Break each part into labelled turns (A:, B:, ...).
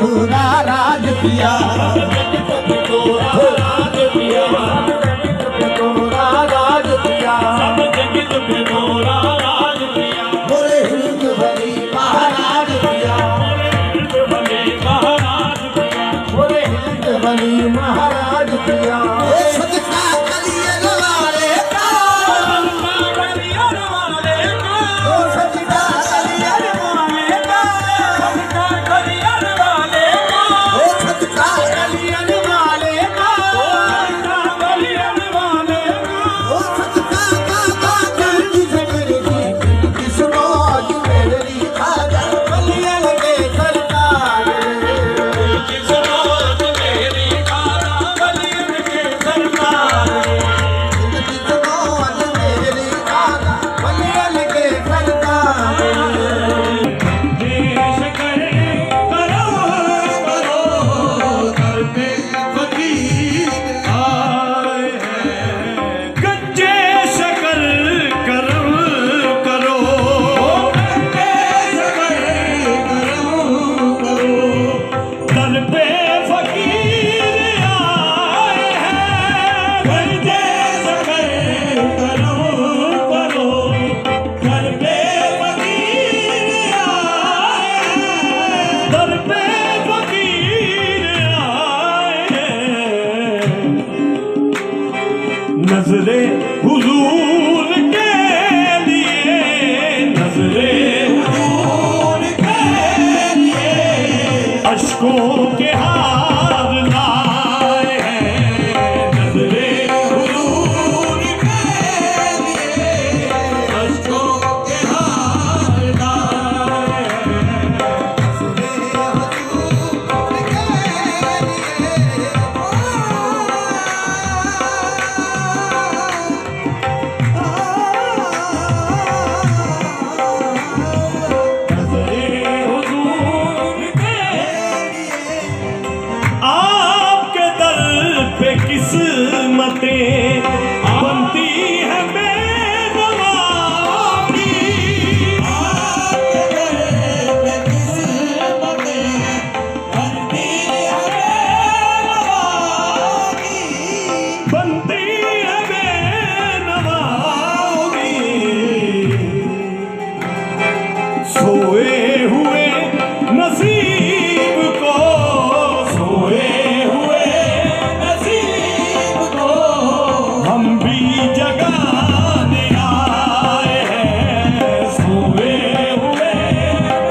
A: तोरा राज पिया, तोरा राज पिया, तोरा राज पिया, सब जगत पे तोरा राज पिया। बोले हिंद भरी महाराज पिया, हिंद भरी महाराज पिया, बोले हिंद भरी महाराज पिया। सदका कलियन वाले का, सदका कलियन वाले का, सदका कलियन वाले का, सदका कलियन वाले का, सदका कलियन वाले का, सदका कलियन वाले का, सदका का किसको मेरी खाजा कलियन के सरकार, किसको मेरी खाजा कलियन के सरकार, किसको मेरी खाजा कलियन के सरकार। देश करे करो करो घर पे फकीर आए हैं, गंजे शकर करम करो, गंजे शकर करम करो, दर पे फकीर आए हैं, गंजे शकर करम करो, दर पे फकीर आए हैं, दर पे फकीर आए हैं। नजरे हुजूर के लिए, नजरे हुजूर के लिए अश्कों के हार लाए हैं, नजरे हुजूर के लिए अश्कों के हार लाए हैं, नजरे हुजूर के आपके दर पे किस्मतें बनती है बेनवाओं की, आपके दर पे किस्मतें बनती है बेनवाओं की, बनती है बेनवाओं की। सोए हुए नसीब को, सोए हुए नसीब को हम भी जगाने आए हैं, सोए हुए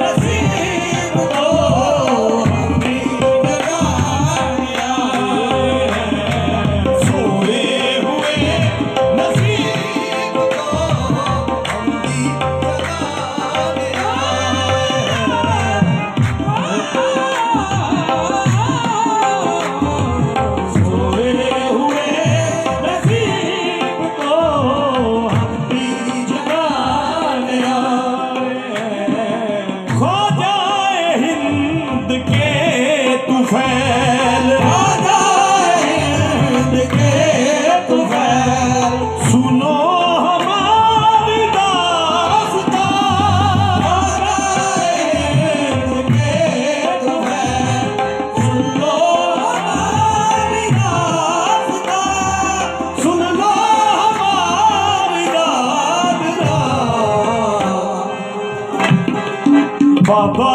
A: नसीब को हम भी जगाने आए हैं, सोए हुए नसीब को हम भी जगाने सोए हुए नसीब को हम भी जगाने आए हैं। खो जाए हिंद के तुफैल, खो जाए हिंद के तुफैल, सुनो हमारी दास्तां, खो जाए हिंद के तुफैल, सुन लो हमारी दास्तां, सुन लो हमारी दास्तां। बाबा